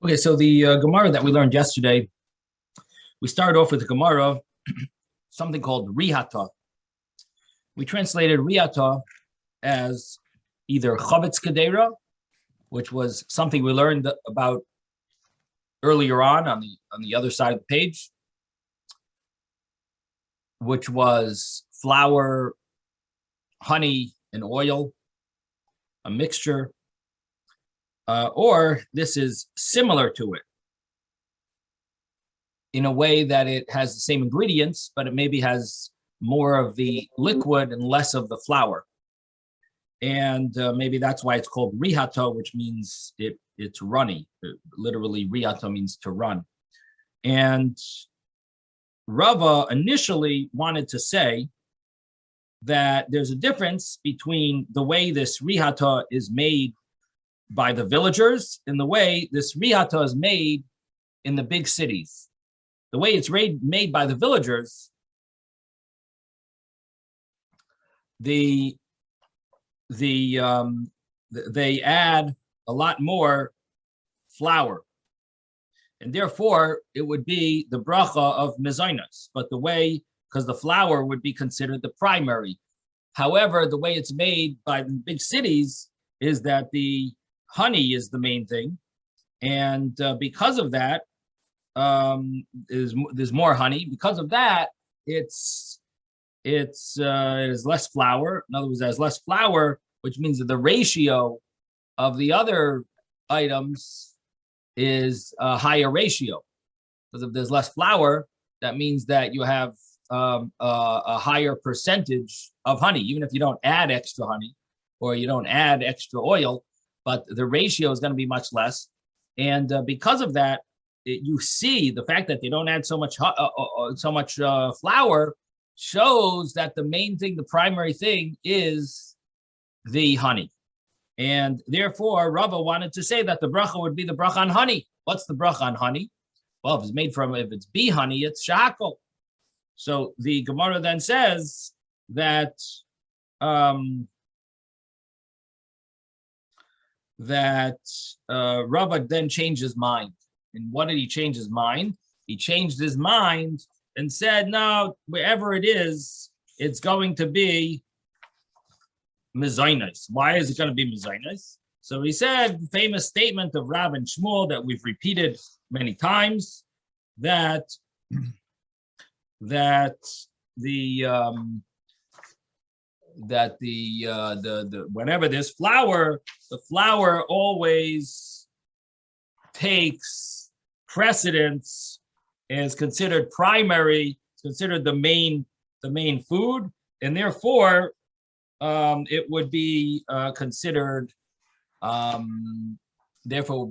Okay, so the Gemara that we learned yesterday, we started off with the Gemara, something called Rihata. We translated Rihata as either Chavetz Kedera, which was something we learned about earlier on the other side of the page, which was flour, honey, and oil, a mixture, or this is similar to it in a way that it has the same ingredients, but it maybe has more of the liquid and less of the flour. And maybe that's why it's called Rihata, which means it's runny. Literally, Rihata means to run. And Rava initially wanted to say that there's a difference between the way this Rihata is made by the villagers and the way this Rihata is made in the big cities. The way it's made by the villagers, they add a lot more flour, and therefore it would be the bracha of mezainas. But the way, because the flour would be considered the primary. However, the way it's made by the big cities is that the honey is the main thing, and because of that, there's more honey. Because of that, it is less flour. In other words, there's less flour, which means that the ratio of the other items is a higher ratio. Because if there's less flour, that means that you have a higher percentage of honey, even if you don't add extra honey or you don't add extra oil, but the ratio is going to be much less. And because of that, you see the fact that they don't add so much flour shows that the main thing, the primary thing, is the honey. And therefore, Rava wanted to say that the bracha would be the bracha on honey. What's the bracha on honey? Well, if it's bee honey, it's shahakol. So the Gemara then says that Rava then changed his mind. And what did he change his mind? He changed his mind and said, no, wherever it is, it's going to be mezainos. Why is it going to be mezainos? So he said, the famous statement of Rav and Shmuel that we've repeated many times, that whenever there's flour, the flour always takes precedence and is considered primary, it's considered the main food, and therefore it would be considered mezainos. Therefore,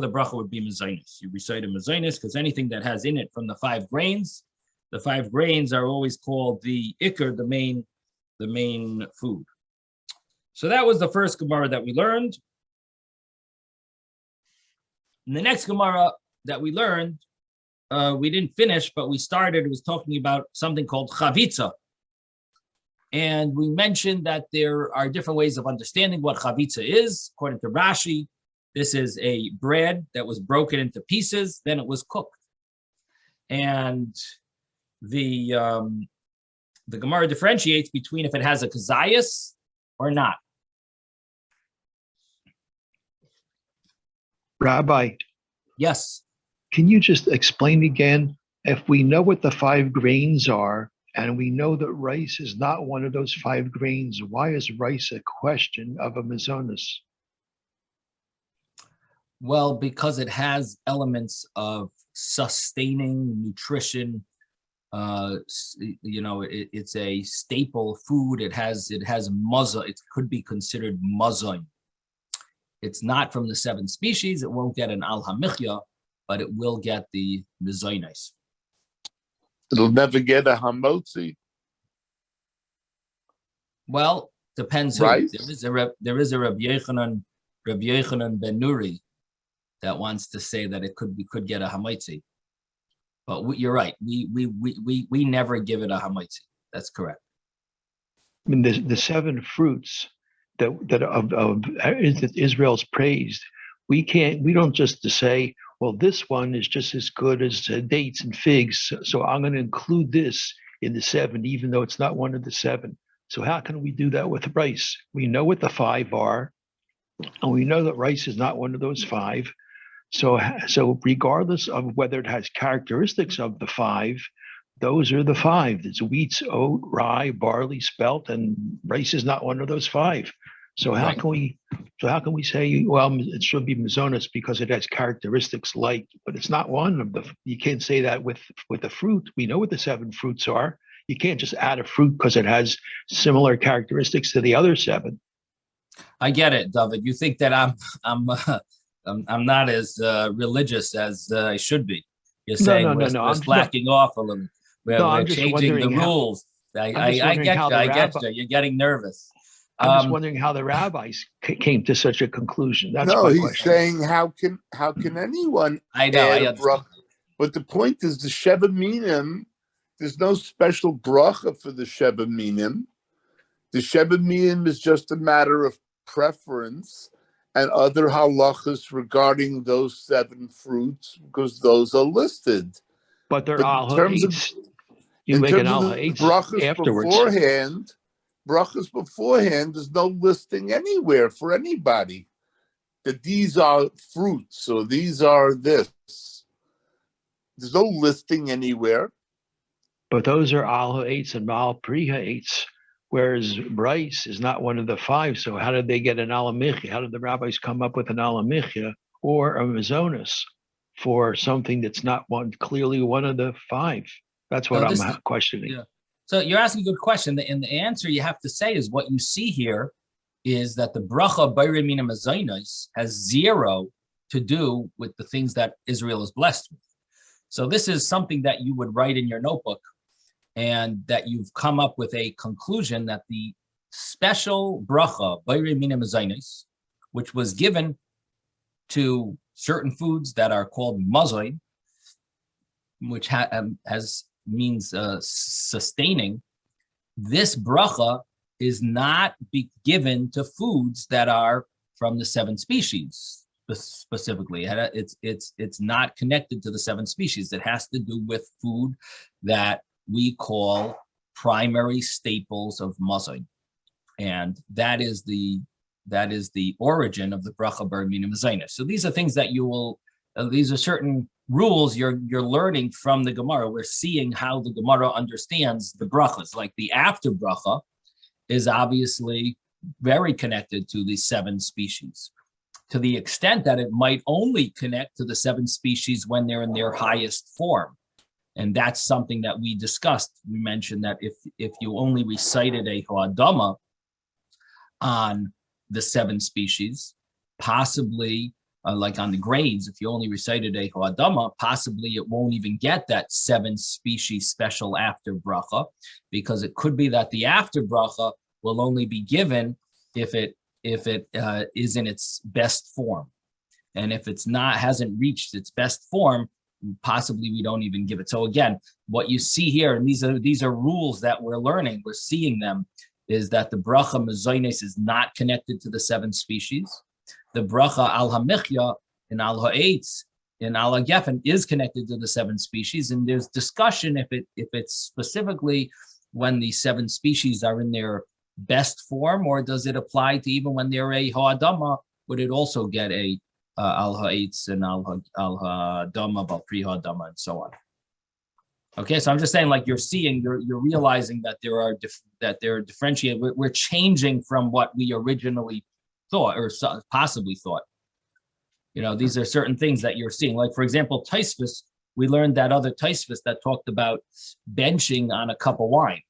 the bracha would be mezainos. You recite a mezainos because anything that has in it from the 5 grains, the 5 grains are always called the ikar, the main food. So that was the first Gemara that we learned. And the next Gemara that we learned, we didn't finish, but we started. It was talking about something called chavitza. And we mentioned that there are different ways of understanding what chavitza is. According to Rashi, this is a bread that was broken into pieces, then it was cooked. And the Gemara differentiates between if it has a kazayas or not. Rabbi. Yes. Can you just explain again, if we know what the 5 grains are, and we know that rice is not one of those 5 grains, why is rice a question of a mezonos? Well, because it has elements of sustaining nutrition. It's a staple food. It has maza. It could be considered mazon. It's not from the 7 species. It won't get an al hamichya, but it will get the mezainos. It'll never get a hamotzi. Well, depends who. There is a Rabbi Yochanan ben Nuri that wants to say that it could get a hamotzi. But you're right. We never give it a hamotzi. That's correct. I mean, the 7 fruits that Israel's praised, we don't just to say, well, this one is just as good as dates and figs, so I'm going to include this in the 7, even though it's not one of the 7. So how can we do that with rice? We know what the 5 are, and we know that rice is not one of those 5. So regardless of whether it has characteristics of the 5, those are the 5. It's wheat, oat, rye, barley, spelt, and rice is not one of those 5. So how Right. can we say, well, it should be Mazonas because it has characteristics like, but it's not one of the. You can't say that with the fruit. We know what the 7 fruits are. You can't just add a fruit because it has similar characteristics to the other 7. I get it, David. You think that I'm not as religious as I should be. You're No, saying no, no, we're, no. we're slacking off a little. We're I'm just changing the wondering how. rules. I'm just I wondering get how you. the I get rabbi. you. You're getting nervous. I'm just wondering how the rabbis came to such a conclusion. That's No, my he's question. saying how can anyone I know. add I a understand. bracha? But the point is the Sheva Minim. There's no special bracha for the Sheva Minim. The Sheva Minim is just a matter of preference and other halachas regarding those 7 fruits because those are listed. But they're But al ha'etz. You in make an terms al of the ha'etz brachas beforehand, there's no listing anywhere for anybody that these are fruits or these are this. There's no listing anywhere. But those are al ha'etz and al pri ha'etz, whereas rice is not one of the 5. So how did they get an al michya? How did the rabbis come up with an al michya or a mazonis for something that's not clearly one of the 5? That's what I'm questioning. Yeah. So you're asking a good question, and the answer you have to say is what you see here is that the bracha B'rei Mina Mazainos has 0 to do with the things that Israel is blessed with. So this is something that you would write in your notebook, and that you've come up with a conclusion that the special bracha B'rei Mina Mazainos, which was given to certain foods that are called mazoin, which means sustaining, this bracha is not given to foods that are from the 7 species specifically. It's not connected to the 7 species. It has to do with food that we call primary staples of mazoin, and that is the origin of the bracha B'rei Mina Mazainos. So these are things that you will. These are certain rules you're learning from the Gemara. We're seeing how the Gemara understands the brachas. Like the after bracha is obviously very connected to the 7 species, to the extent that it might only connect to the 7 species when they're in their highest form. And that's something that we discussed. We mentioned that if you only recited a Ha'adama on the 7 species, possibly like on the grains, if you only recited a Ha'adama, possibly it won't even get that 7 species special after bracha, because it could be that the after bracha will only be given if it is in its best form, and if it's not, hasn't reached its best form, possibly we don't even give it. So again, what you see here, and these are rules that we're learning, we're seeing them, is that the bracha Mazoines is not connected to the 7 species. The bracha al hamichya and al ha'etz and al hagefen is connected to the 7 species, and there's discussion if it's specifically when the 7 species are in their best form, or does it apply to even when they're a ha'adama? Would it also get a al ha'etz and al ha'adama, al pri ha'adama, and so on? Okay, so I'm just saying, like, you're realizing that they're differentiated. We're changing from what we originally thought or possibly thought. These are certain things that you're seeing. Like, for example, Taisvis, we learned that other Taisvis that talked about benching on a cup of wine.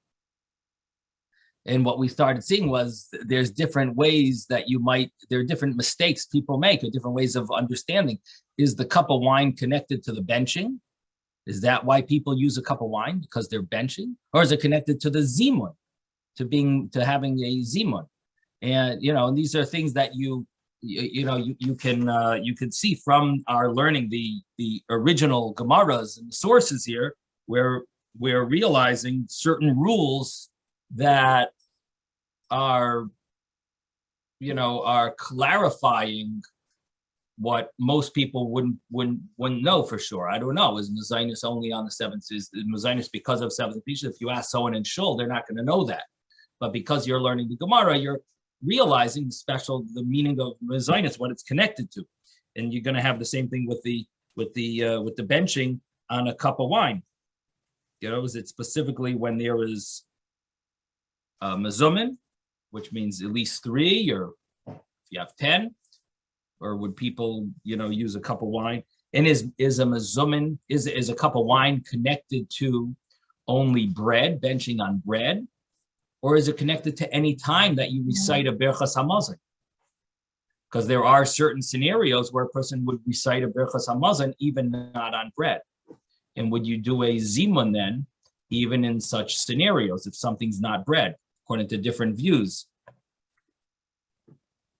And what we started seeing was there's different ways that there are different mistakes people make, or different ways of understanding. Is the cup of wine connected to the benching? Is that why people use a cup of wine, because they're benching? Or is it connected to the zimun, to having a zimun? And and these are things that you can see from our learning the original Gemaras and the sources here, where we're realizing certain rules that are clarifying what most people wouldn't know for sure. I don't know. Is Mazinus only on the seventh? Is Mazinus because of seventh species? If you ask someone in Shul, they're not going to know that. But because you're learning the Gemara, you're realizing the meaning of Mazinus, what it's connected to, and you're going to have the same thing with the benching on a cup of wine. Is it specifically when there is mazumin, which means at least 3, or if you have 10, or would people, use a cup of wine? And is a mazumin, is a cup of wine connected to only bread, benching on bread, or is it connected to any time that you recite a Berchas Hamazon? Because there are certain scenarios where a person would recite a Berchas Hamazon even not on bread. And would you do a zimun then, even in such scenarios, if something's not bread, according to different views?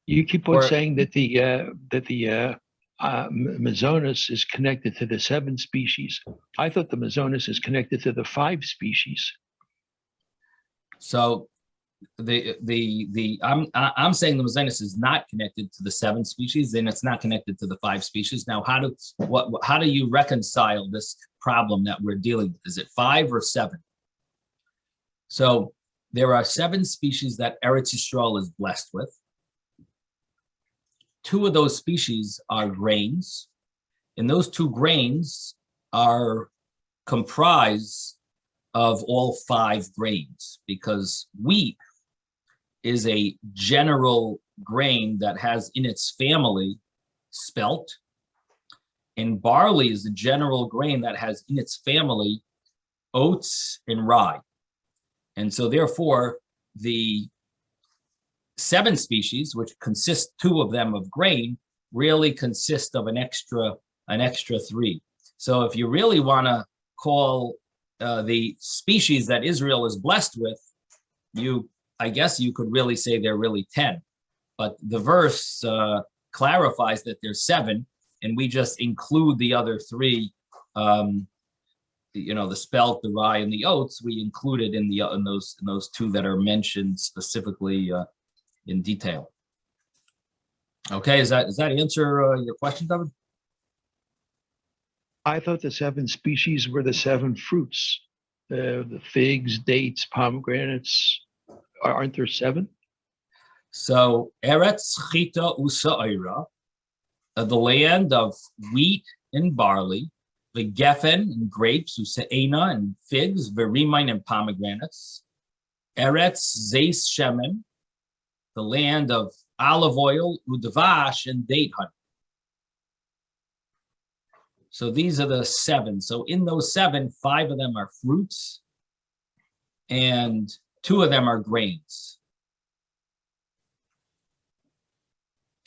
You keep on saying that the Mazonis is connected to the 7 species. I thought the Mazonis is connected to the 5 species. So I'm saying the Mazonis is not connected to the 7 species, then it's not connected to the 5 species. Now, how do you reconcile this problem that we're dealing with? Is it 5 or 7? So there are 7 species that Eretz Yisrael is blessed with. 2 of those species are grains, and those 2 grains are comprised of all 5 grains, because wheat is a general grain that has in its family spelt, and barley is a general grain that has in its family oats and rye. And so therefore, the 7 species, which consist 2 of them of grain, really consist of an extra 3. So if you really want to call the species that Israel is blessed with, I guess you could really say they're really 10. But the verse clarifies that there's 7, and we just include the other 3. The spelt, the rye, and the oats. We included in those 2 that are mentioned specifically in detail. Okay, does that answer your question, David? I thought the 7 species were the 7 fruits, the figs, dates, pomegranates. Aren't there 7? So Eretz Chita Usa'ira, the land of wheat and barley, the geffen and grapes, Usaina and figs, verimain and pomegranates. Eretz Zeis Shemen, the land of olive oil, udvash, and date honey. So these are the 7. So in those 7, 5 of them are fruits, and 2 of them are grains.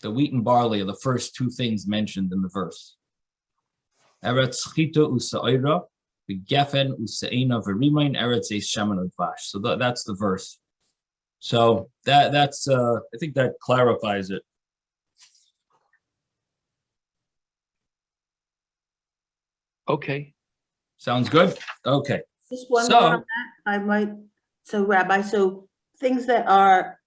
The wheat and barley are the first 2 things mentioned in the verse. Eretz chita usa'ira, v'gefen usa'ina v'rimain eretz eis shemen udvash. So that's the verse. So that's I think that clarifies it. Okay. Sounds good? Okay. Just one more on that. Rabbi, so things that are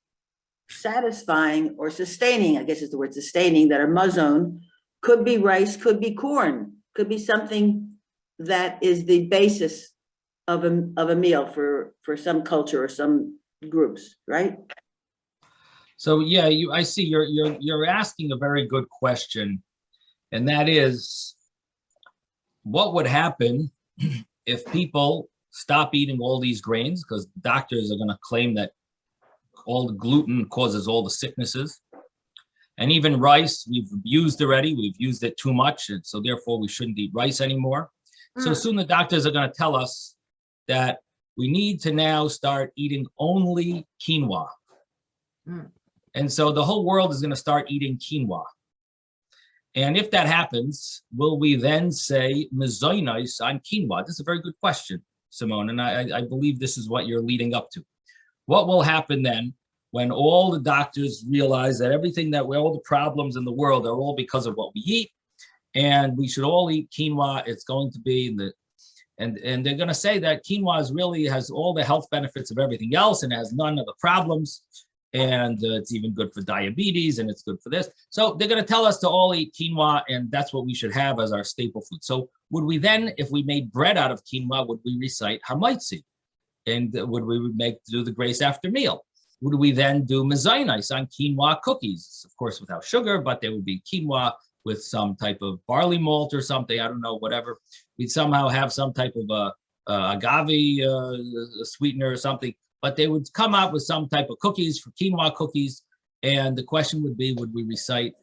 satisfying or sustaining, I guess is the word, sustaining, that are mazon, could be rice, could be corn, could be something that is the basis of a meal for some culture or some groups, right? So yeah, I see you're asking a very good question, and that is, what would happen if people stop eating all these grains? Because doctors are going to claim that all the gluten causes all the sicknesses. And even rice, we've used already. We've used it too much, and so therefore we shouldn't eat rice anymore. So soon the doctors are going to tell us that we need to now start eating only quinoa. And so the whole world is going to start eating quinoa. And if that happens, will we then say mezonos on quinoa? This is a very good question, Simone, and I believe this is what you're leading up to. What will happen then when all the doctors realize that all the problems in the world are all because of what we eat, and we should all eat quinoa? It's going to be and they're going to say that quinoa really has all the health benefits of everything else and has none of the problems. and it's even good for diabetes, and it's good for this. So they're going to tell us to all eat quinoa, and that's what we should have as our staple food. So would we then, if we made bread out of quinoa, would we recite hamaitzi? And would we do the grace after meal? Would we then do mezainis on quinoa cookies? Of course, without sugar, but there would be quinoa with some type of barley malt or something. I don't know, whatever. We'd somehow have some type of agave sweetener or something. But they would come out with some type of cookies for quinoa cookies. And the question would be, would we recite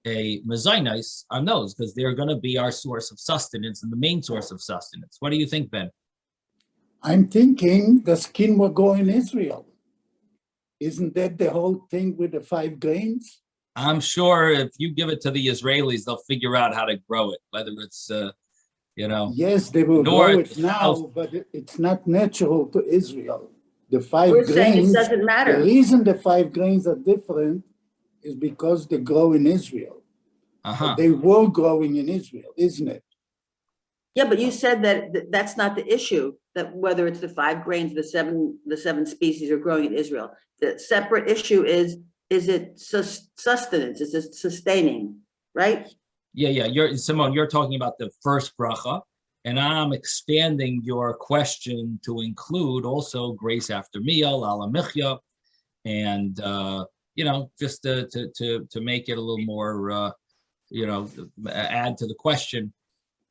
a mezainis on those? Because they're going to be our source of sustenance and the main source of sustenance. What do you think, Ben? I'm thinking, does quinoa grow in Israel? Isn't that the whole thing with the 5 grains? I'm sure if you give it to the Israelis, they'll figure out how to grow it, whether it's, Yes, they will grow north, it now, south. but it's not natural to Israel. The 5 We're saying it grains, doesn't the matter. reason the 5 grains are different is because they grow in Israel. Uh-huh. They were growing in Israel, isn't it? Yeah, but you said that that's not the issue, that whether it's the 5 grains, the seven species are growing in Israel. The separate issue is it sustenance? Is it sustaining, right? Yeah. Simone, you're talking about the first bracha, and I'm expanding your question to include also grace after meal, ala michya, and just to make it a little more, add to the question.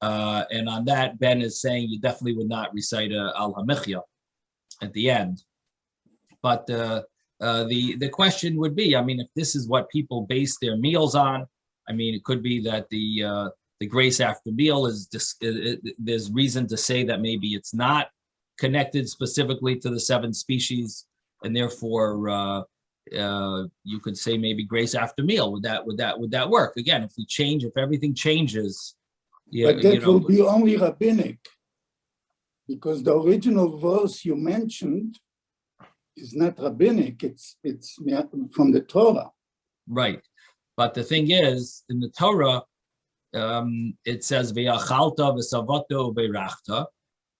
And on that, Ben is saying you definitely would not recite al hamichya at the end. But the question would be, I mean, if this is what people base their meals on, I mean, it could be that the grace after meal is there's reason to say that maybe it's not connected specifically to the 7 species, and therefore you could say maybe grace after meal. Would that work? Again, if everything changes. Yeah, But that will be only rabbinic, because the original verse you mentioned is not rabbinic, it's from the Torah. Right. But the thing is, in the Torah, it says ve'achalta v'savato ve'rachta,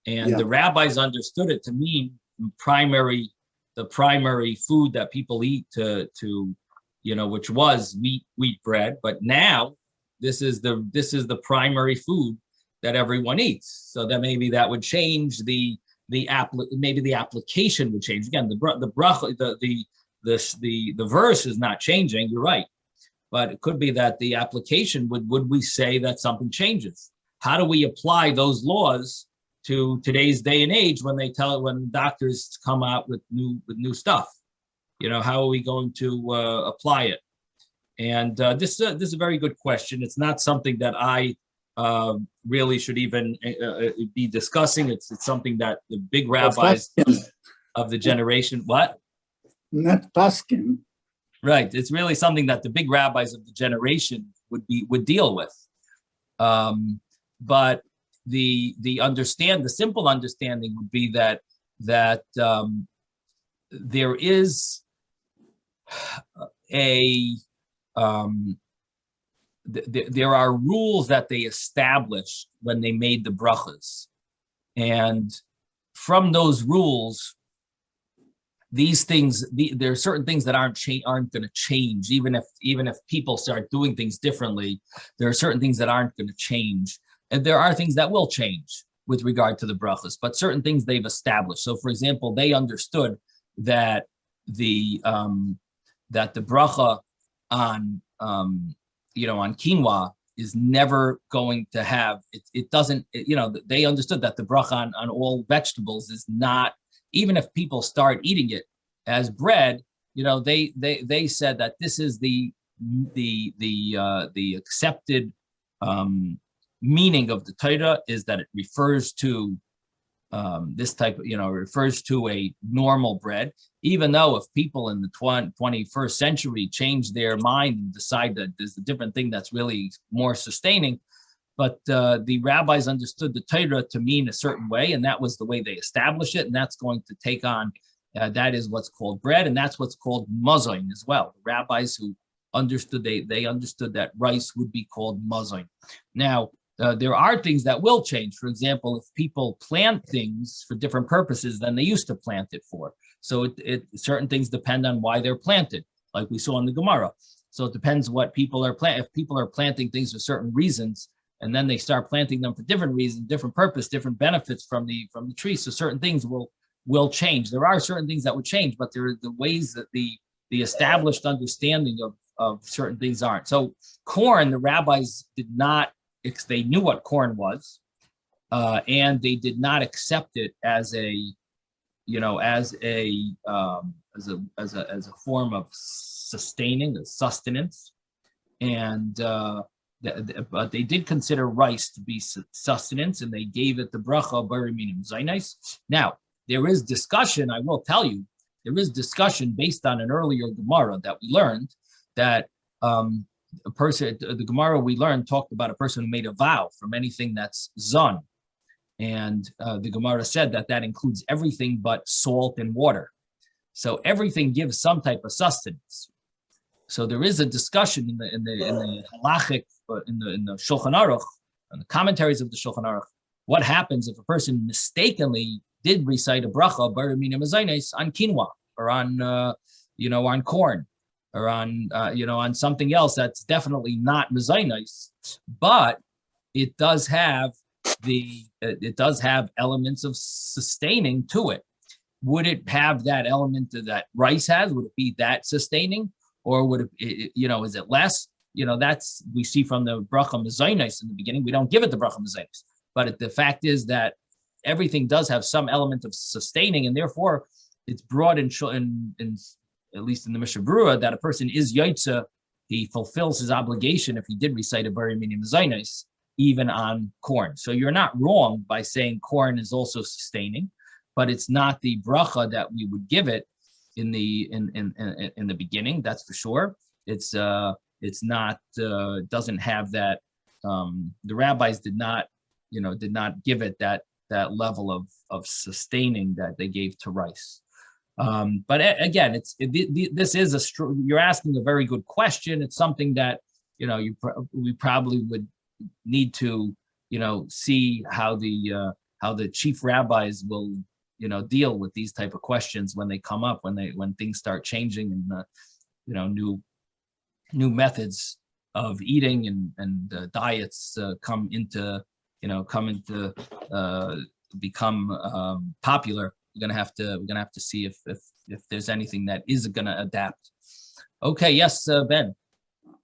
and the rabbis understood it to mean the primary food that people eat to which was wheat bread. But now this is the primary food that everyone eats. So that maybe that would change maybe the application would change. Again, the verse is not changing. You're right, but it could be that the application would we say that something changes? How do we apply those laws to today's day and age when doctors come out with new stuff? How are we going to apply it? And this is a very good question. It's not something that I really should even be discussing. It's something that the big rabbis of the generation, what? Not paskin. Right. It's really something that the big rabbis of the generation would deal with. But the simple understanding would be that there is there are rules that they established when they made the brachas, and from those rules, these things, there are certain things that aren't going to change, even if people start doing things differently. There are certain things that aren't going to change, and there are things that will change with regard to the brachas. But certain things they've established. So, for example, they understood that the bracha on on quinoa is never going to have it doesn't they understood that the bracha on all vegetables is not, even if people start eating it as bread, they said that this is the accepted meaning of the Torah, is that it refers to this type of, refers to a normal bread, even though if people in the 21st century change their mind and decide that there's a different thing that's really more sustaining. But the rabbis understood the Torah to mean a certain way, and that was the way they established it, and that's going to take on, that is what's called bread, and that's what's called mazain as well. The rabbis who understood, they understood that rice would be called mazain. Now, there are things that will change. For example, if people plant things for different purposes than they used to plant it for. So certain things depend on why they're planted, like we saw in the Gemara. So it depends what people are planting. If people are planting things for certain reasons, and then they start planting them for different reasons, different purpose, different benefits from the tree. So certain things will change. There are certain things that would change, but there are the ways that the established understanding of certain things aren't. So corn, the rabbis did not, they knew what corn was, and they did not accept it as a form of sustaining, sustenance, and but they did consider rice to be sustenance, and they gave it the bracha bari minim zaynais. Now there is discussion. I will tell you, there is discussion based on an earlier Gemara that we learned that a person, the Gemara we learned talked about a person who made a vow from anything that's zon. And the Gemara said that includes everything but salt and water. So everything gives some type of sustenance. So there is a discussion in the halachic, in the Shulchan Aruch, and the commentaries of the Shulchan Aruch. What happens if a person mistakenly did recite a bracha bari minim zaynais on quinoa, or on on corn, or on something else that's definitely not mezainis, but it does have elements of sustaining to it. Would it have that element that rice has? Would it be that sustaining, or would it, is it less? That's, we see from the bracha mezainis in the beginning. We don't give it the bracha mezainis, but the fact is that everything does have some element of sustaining, and therefore it's brought in at least in the Mishnah Berurah, that a person is yaitza, he fulfills his obligation if he did recite a bari minim zaynais, even on corn. So you're not wrong by saying corn is also sustaining, but it's not the bracha that we would give it in the beginning. That's for sure. It's not doesn't have that. The rabbis did not give it that level of sustaining that they gave to rice. But again, this is you're asking a very good question. It's something that we probably would need to see how the chief rabbis will deal with these type of questions when they come up, when things start changing, and new methods of eating and diets come into become popular. We're gonna have to see if there's anything that is gonna adapt. Okay, yes, Ben.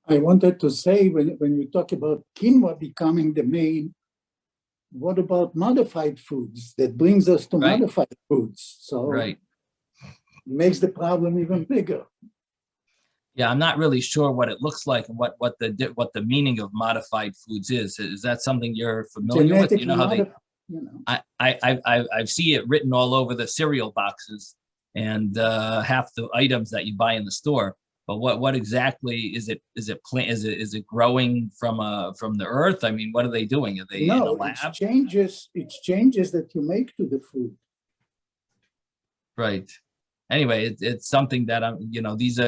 I wanted to say, when you talk about quinoa becoming the main, what about modified foods? That brings us to modified foods. So it makes the problem even bigger. Yeah, I'm not really sure what it looks like and what the meaning of modified foods is. Is that something you're familiar with? You know how they. I see it written all over the cereal boxes and half the items that you buy in the store. But what exactly is it? Is it growing from the earth? I mean, what are they doing? Are they in a lab? It's changes that you make to the food. Right. Anyway, it's something that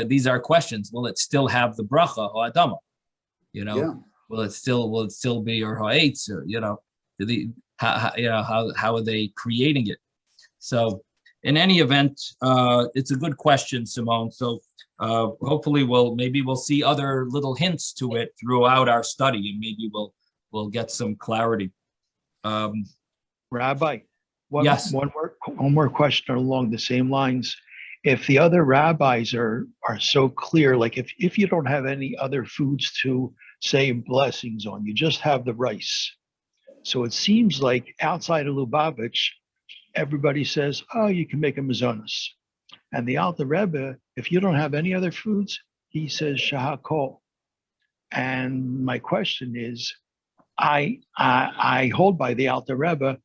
these are questions. Will it still have the bracha or adama? Will it still be or ha'etz, or how are they creating it? So in any event, it's a good question, Simone. So hopefully we'll see other little hints to it throughout our study, and maybe we'll get some clarity. Rabbi, yes. One more question along the same lines. If the other rabbis are so clear, like if you don't have any other foods to say blessings on, you just have the rice. So it seems like outside of Lubavitch, everybody says, oh, you can make a mazonos. And the Alter Rebbe, if you don't have any other foods, he says shahakol. And my question is, I hold by the Alter Rebbe.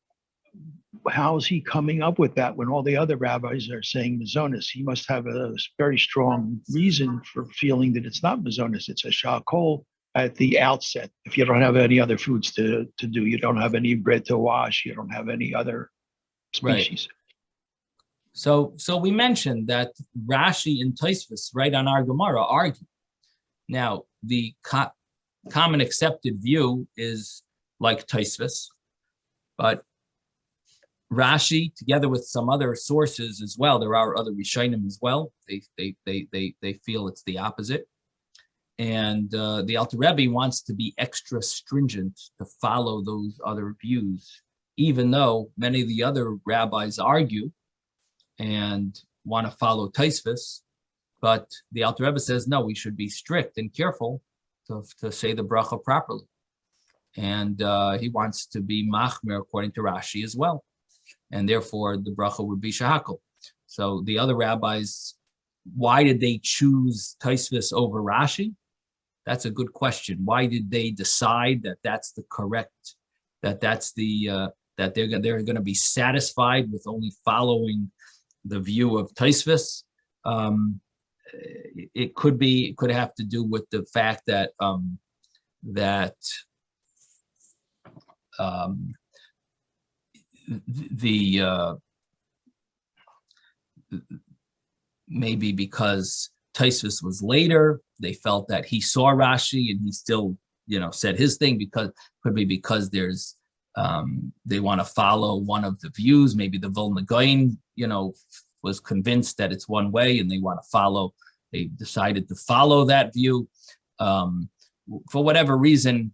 How is he coming up with that when all the other rabbis are saying mazonos? He must have a very strong reason for feeling that it's not mazonos, it's a shahakol at the outset. If you don't have any other foods to do, you don't have any bread to wash, you don't have any other species. Right. So we mentioned that Rashi and Tosfos, right on our Gemara, argue. Now, the common accepted view is like Tosfos, but Rashi, together with some other sources as well, there are other Rishonim as well. They feel it's the opposite. And the Alter Rebbe wants to be extra stringent to follow those other views, even though many of the other rabbis argue and want to follow Tosfos. But the Alter Rebbe says, no, we should be strict and careful to say the bracha properly. And he wants to be machmer according to Rashi as well. And therefore, the bracha would be shahakol. So the other rabbis, why did they choose Tosfos over Rashi? That's a good question. Why did they decide that that's the correct, that they're going to be satisfied with only following the view of Tosfos? It could have to do with the fact that maybe because Tosfos was later, they felt that he saw Rashi and he still, said his thing, because there's they want to follow one of the views. Maybe the Vilna Gaon, was convinced that it's one way and they decided to follow that view. For whatever reason,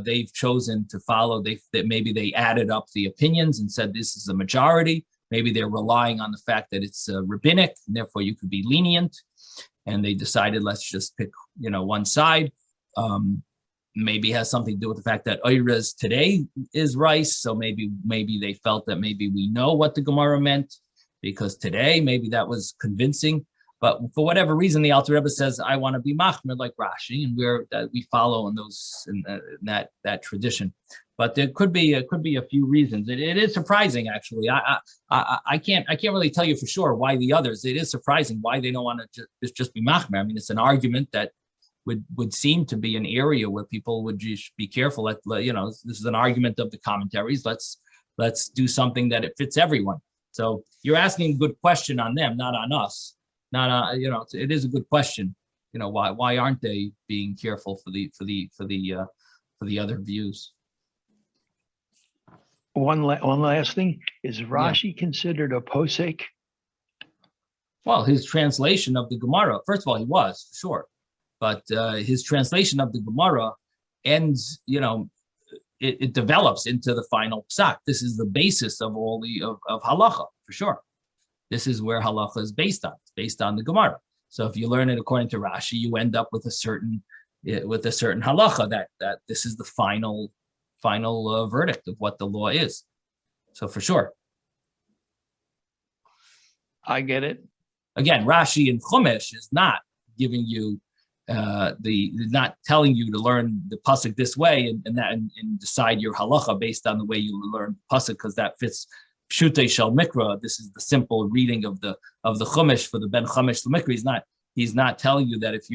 they've chosen to follow, maybe they added up the opinions and said this is the majority. Maybe they're relying on the fact that it's rabbinic, and therefore you could be lenient. And they decided, let's just pick, one side. Maybe it has something to do with the fact that Oirez today is rice. So maybe they felt that maybe we know what the Gemara meant, because today maybe that was convincing. But for whatever reason, the Alter Rebbe says, I want to be machmer like Rashi, and we follow in that tradition. But there could be a few reasons. It is surprising, actually. I can't really tell you for sure why the others. It is surprising why they don't want to just be machmer. I mean, it's an argument that would seem to be an area where people would just be careful. This is an argument of the commentaries. Let's do something that it fits everyone. So you're asking a good question on them, not on us. It is a good question. Why aren't they being careful for the other views? One last thing, is Rashi considered a posek? Well, his translation of the Gemara, first of all, he was, for sure. But his translation of the Gemara ends, it develops into the final psak. This is the basis of all of halacha, for sure. This is where halacha is based on. It's based on the Gemara. So if you learn it according to Rashi, you end up with a certain halacha that this is the final verdict of what the law is. So for sure. I get it. Again, Rashi in Chumash is not giving you not telling you to learn the pasuk this way and decide your halacha based on the way you learn pasuk, because that fits Pshutei Shel Mikra. This is the simple reading of the Chumash for the Ben Chumash Mikra. He's not telling you that if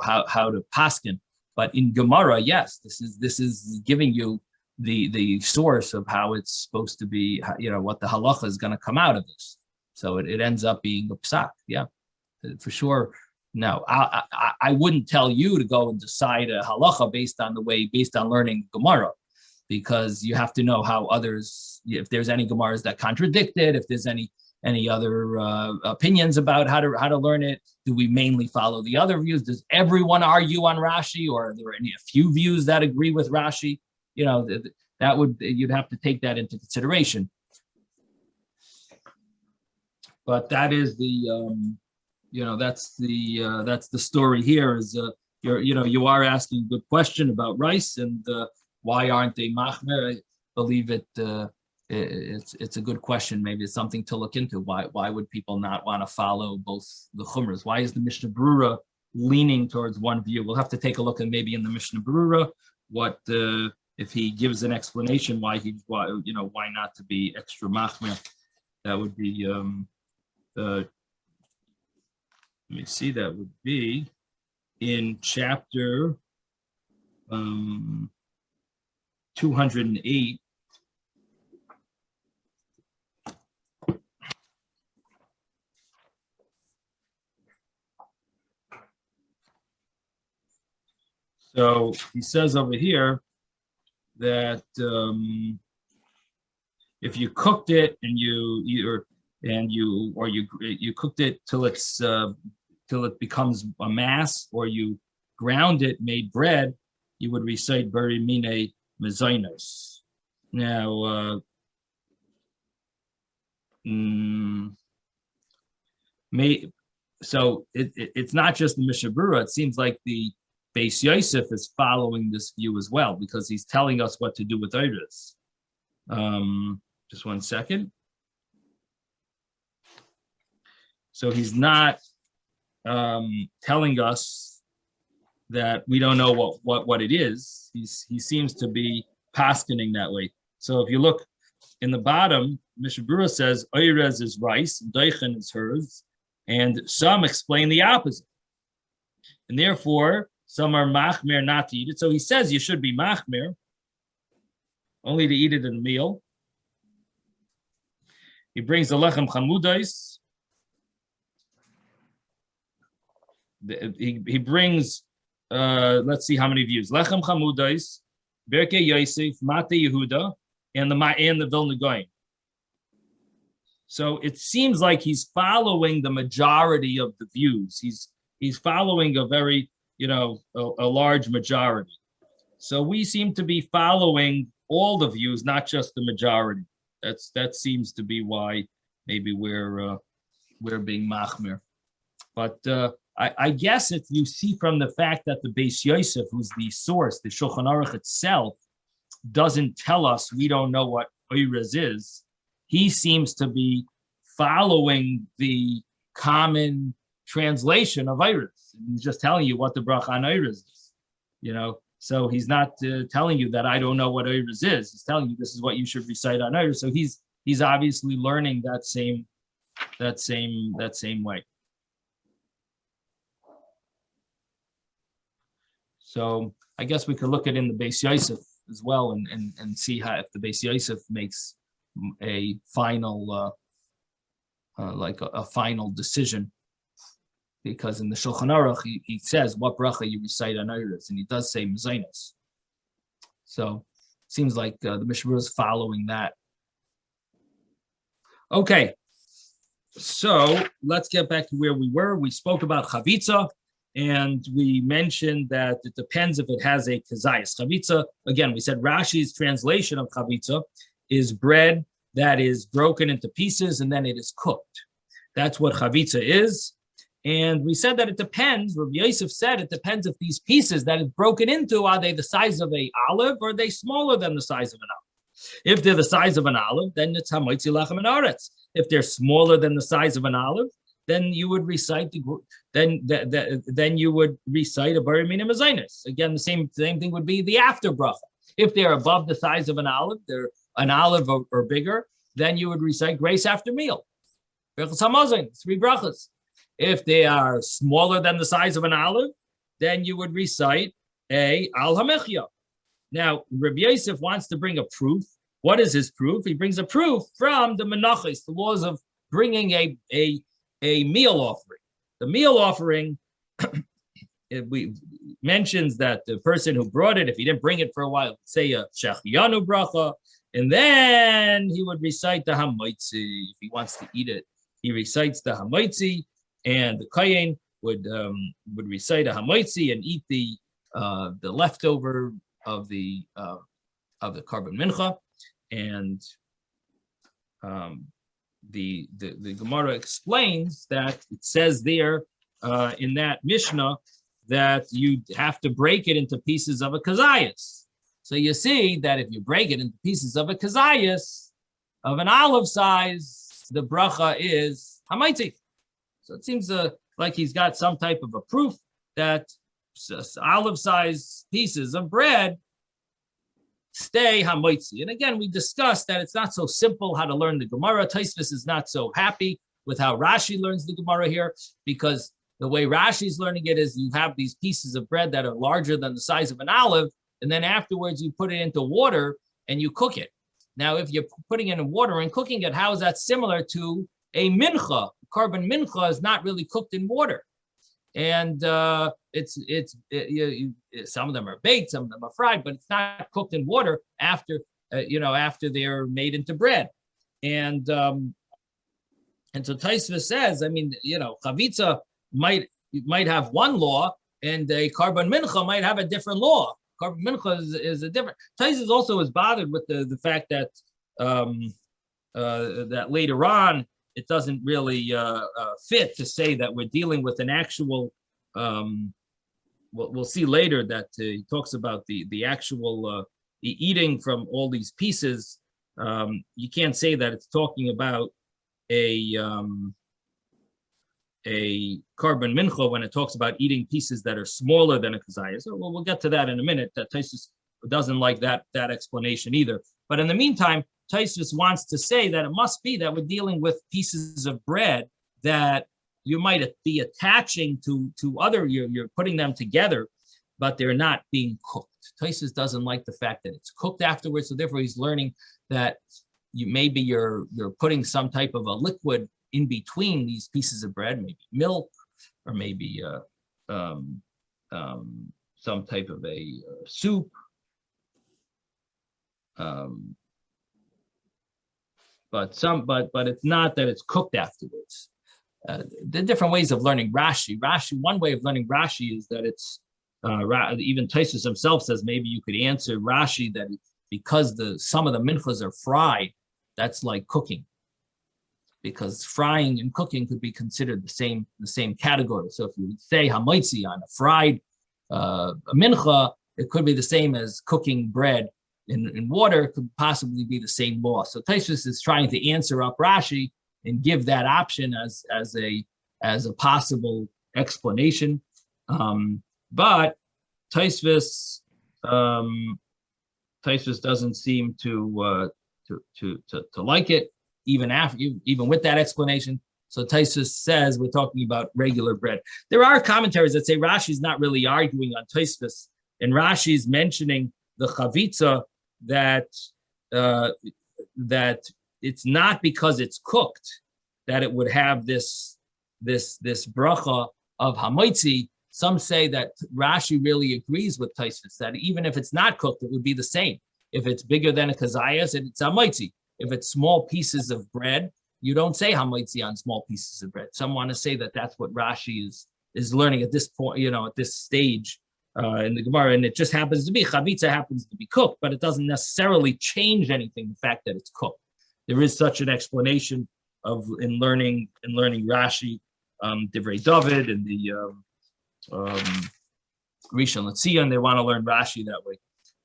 how to paskin. But in Gemara, yes, this is giving you the source of how it's supposed to be, what the halacha is going to come out of this. So it ends up being a psak. Yeah, for sure. No, I wouldn't tell you to go and decide a halacha based on learning Gemara, because you have to know how others, if there's any Gemaras that contradict it, if there's any other opinions about how to learn it. Do we mainly follow the other views? Does everyone argue on Rashi, or are there a few views that agree with Rashi? You'd have to take that into consideration. But that is that's the story here. Is you are asking a good question about rice and why aren't they machmer? I believe it's a good question. Maybe it's something to look into. Why would people not want to follow both the chumras? Why is the Mishnah Berurah leaning towards one view? We'll have to take a look, and maybe in the Mishnah Berurah, what if he gives an explanation why not to be extra machmer. That would be let me see. That would be in chapter 208. So he says over here that if you cooked it and you cooked it till it becomes a mass, or you ground it, made bread, you would recite Bari Mine Mezainos. Now, so it's not just the Mishnah Berurah. It seems like the Beis Yosef is following this view as well, because he's telling us what to do with Oiris. Just 1 second. So he's not telling us that we don't know what it is. He seems to be paskening that way. So if you look in the bottom, Mishnah Berurah says Oirez is rice, Deichen is hers, and some explain the opposite. And therefore, some are machmir not to eat it. So he says you should be machmir, only to eat it in a meal. He brings the lechem chamudais. He brings, let's see how many views. Lechem chamudais, Berkei Yosef, Mate Yehuda, and the Vilna Gaon. So it seems like he's following the majority of the views. He's following a very, a large majority. So we seem to be following all the views, not just the majority. That seems to be why maybe we're being machmir. But I guess if you see from the fact that the Beis Yosef, who's the source, the Shulchan Aruch itself, doesn't tell us, we don't know what Oirez is, he seems to be following the common translation of Oirez. He's just telling you what the bracha on Oirez is, So he's not telling you that I don't know what Oirez is. He's telling you this is what you should recite on Oirez. So he's obviously learning that same way. So I guess we could look at in the Beis Yosef as well and see how if the Beis Yosef makes a final a final decision, because in the Shulchan Aruch he says what bracha you recite on Oirez, and he does say mezainos. So it seems like the Mishnah Berurah is following that. Okay, so let's get back to where we were. We spoke about chavitza, and we mentioned that it depends if it has a kazayas. Chavitza, again, we said Rashi's translation of chavitza is bread that is broken into pieces and then it is cooked. That's what chavitza is. And we said that it depends. Rabbi Yosef said it depends if these pieces that is broken into, are they the size of an olive or are they smaller than the size of an olive? If they're the size of an olive, then it's hamoitzi lachem and aretz. If they're smaller than the size of an olive, then you would recite then you would recite a bari mina mezainis. Again, the same thing would be the after bracha. If they're above the size of an olive, they're an olive or bigger, then you would recite grace after meal. 3 brachas. If they are smaller than the size of an olive, then you would recite a al hamechya. Now, Rabbi Yosef wants to bring a proof. What is his proof? He brings a proof from the menachos, the laws of bringing a meal offering. The meal offering we mentions that the person who brought it, if he didn't bring it for a while, say a shechianu bracha, and then he would recite the hamoitzi. If he wants to eat it, he recites the hamoitzi, and the kohen would recite a hamoitzi and eat the leftover of the carbon mincha. And the Gemara explains that it says there in that Mishnah that you have to break it into pieces of a kazayas. So you see that if you break it into pieces of a kazayas of an olive size, the bracha is hamaitzi. So it seems like he's got some type of a proof that olive size pieces of bread stay hamaitzi. And again, we discussed that it's not so simple how to learn the Gemara. Tosfos is not so happy with how Rashi learns the Gemara here, because the way Rashi's learning it is you have these pieces of bread that are larger than the size of an olive, and then afterwards you put it into water and you cook it. Now, if you're putting it in water and cooking it, how is that similar to a mincha? Carbon mincha is not really cooked in water. And some of them are baked, some of them are fried, but it's not cooked in water after after they're made into bread. And so Taisva says, chavitza might have one law, and a korban mincha might have a different law. Korban mincha is a different. Taisva also is bothered with the fact that that later on it doesn't really fit to say that we're dealing with an actual. We'll see later that he talks about the actual eating from all these pieces. You can't say that it's talking about a korban mincha when it talks about eating pieces that are smaller than a kazayas. So we'll get to that in a minute. That Taisus doesn't like that explanation either. But in the meantime, Taisus wants to say that it must be that we're dealing with pieces of bread that you might be attaching to other, you're putting them together, but they're not being cooked. Taisus doesn't like the fact that it's cooked afterwards, so therefore he's learning that you're putting some type of a liquid in between these pieces of bread, maybe milk, or maybe some type of a soup. But it's not that it's cooked afterwards. The different ways of learning Rashi. One way of learning Rashi is that it's even Taisus himself says maybe you could answer Rashi that because some of the minchas are fried, that's like cooking. Because frying and cooking could be considered the same category. So if you say hamaitzi on a fried mincha, it could be the same as cooking bread in water. It could possibly be the same law. So Taisus is trying to answer up Rashi and give that option as a possible explanation. But Taisvis doesn't seem to like it even with that explanation. So Taisus says we're talking about regular bread. There are commentaries that say Rashi's not really arguing on Taisvis, and Rashi's mentioning the chavitza that it's not because it's cooked that it would have this bracha of hamaitzi. Some say that Rashi really agrees with Taisus that even if it's not cooked, it would be the same. If it's bigger than a kazayas, it's hamaitzi. If it's small pieces of bread, you don't say hamaitzi on small pieces of bread. Some want to say that that's what Rashi is learning at this point, at this stage in the Gemara, and it just happens to be chavitza happens to be cooked, but it doesn't necessarily change anything. The fact that it's cooked, there is such an explanation in learning Rashi, Divrei David and the Rishon LeZion. They want to learn Rashi that way,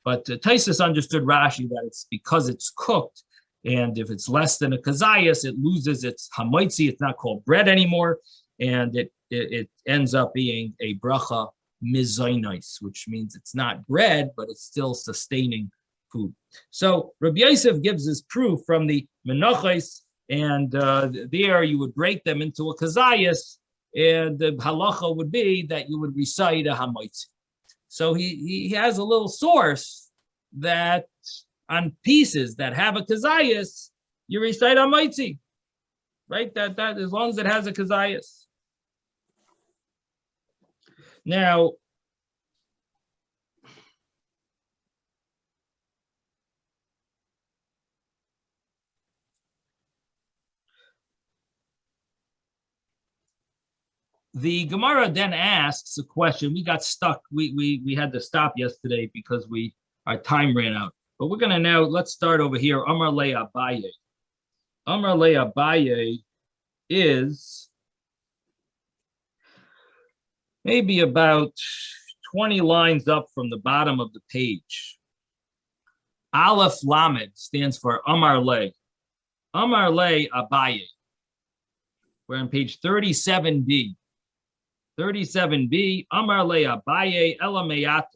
but Taisus understood Rashi that it's because it's cooked. And if it's less than a kazayas, it loses its hamaitzi. It's not called bread anymore, and it ends up being a bracha mizaynais, which means it's not bread, but it's still sustaining food. So Rabbi Yosef gives his proof from the menachos, and there you would break them into a kazayas, and the halacha would be that you would recite a hamaitzi. So he has a little source that on pieces that have a kazayas, you recite a hamaitzi, right? That as long as it has a kazayas. Now, the Gemara then asks a question. We got stuck. We had to stop yesterday because our time ran out. But we're going to let's start over here. Amar le Abaye. Amar le Abaye is maybe about 20 lines up from the bottom of the page. Aleph Lamed stands for Amar le. Amar le Abaye. We're on page 37b. 37b, Amar le Abaye Elameyata.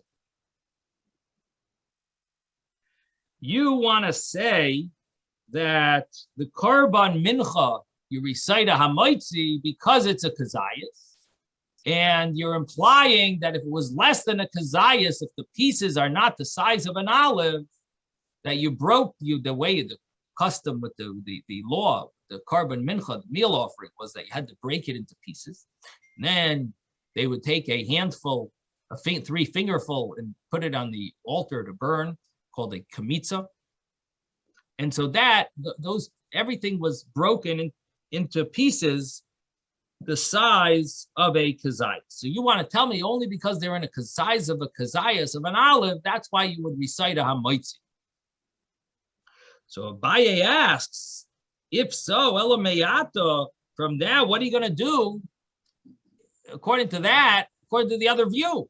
You want to say that the korban mincha, you recite a hamaitzi because it's a kazayas, and you're implying that if it was less than a kazayas, if the pieces are not the size of an olive, that you broke the custom with the law, the korban mincha, the meal offering was that you had to break it into pieces. And then they would take a handful, a 3-fingerful, and put it on the altar to burn, called a kamitza. And so those everything was broken into pieces the size of a kazayas. So you want to tell me only because they're in a size of a kazayas of an olive, that's why you would recite a hamoitzi. So Abaye asks, if so, elameyato, from there, what are you going to do? According to the other view,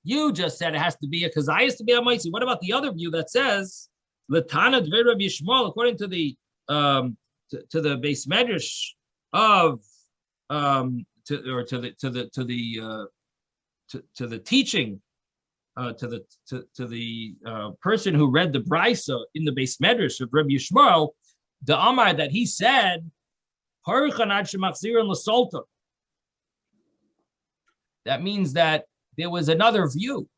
you just said it has to be a kazayas to be a hamoitzi. What about the other view that says Latana Dvei Rabbi Yishmael, according to the base medrash of to the teaching to the person who read the brisa in the base medrash of Rabbi Yishmael, the Amar that he said, that means that there was another view.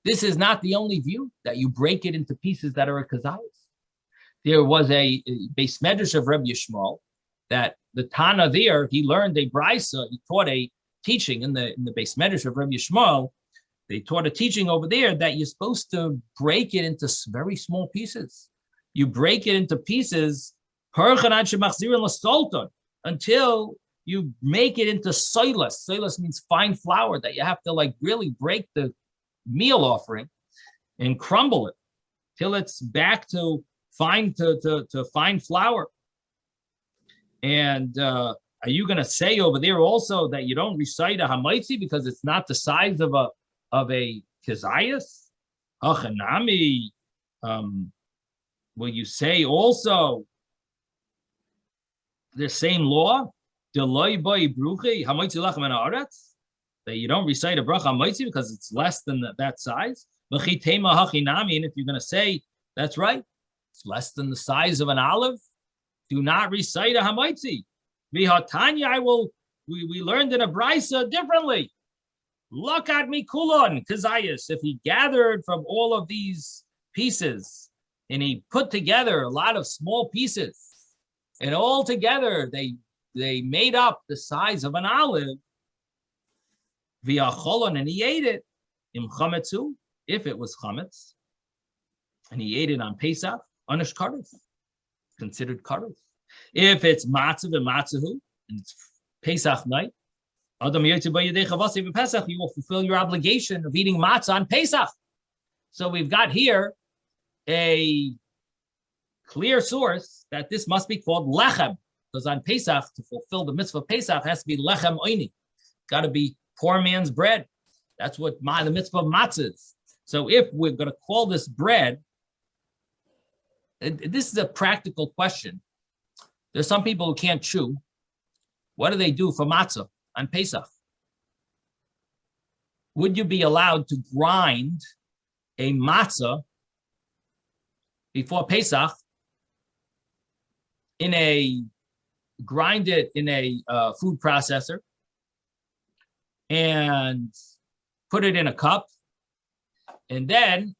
This is not the only view that you break it into pieces that are a kazayas. There was a base medrash of Rabbi Yishmael that the Tana there, he learned a brisa, he taught a teaching in the base medrash of Rabbi Yishmael. They taught a teaching over there that you're supposed to break it into very small pieces. You break it into pieces until you make it into soilas. Soilas means fine flour that you have to like really break the meal offering and crumble it till it's back to fine fine flour. And are you going to say over there also that you don't recite a hamaitzi because it's not the size of a kazayas? Hachanami, will you say also the same law? That you don't recite a bracha hamaitzi because it's less than that size. And if you're going to say that's right, it's less than the size of an olive, do not recite a hamaitzi. We learned in a brisa differently. Look at me kulon kazayas. If he gathered from all of these pieces and he put together a lot of small pieces, and all together they made up the size of an olive. Via cholon, and he ate it im chametzu, if it was chametz, and he ate it on Pesach, onish kares, considered kares. If it's matzav and matzahu, and it's Pesach night, Adam Yotze B'Yedei Chavasi B'Pesach, you will fulfill your obligation of eating matzah on Pesach. So we've got here a clear source that this must be called lechem, because on Pesach, to fulfill the mitzvah of Pesach, has to be lechem oini. Got to be poor man's bread. That's what the mitzvah of matzah is. So if we're going to call this bread, this is a practical question. There's some people who can't chew. What do they do for matzah on Pesach? Would you be allowed to grind a matzah before Pesach grind it in a food processor and put it in a cup, and then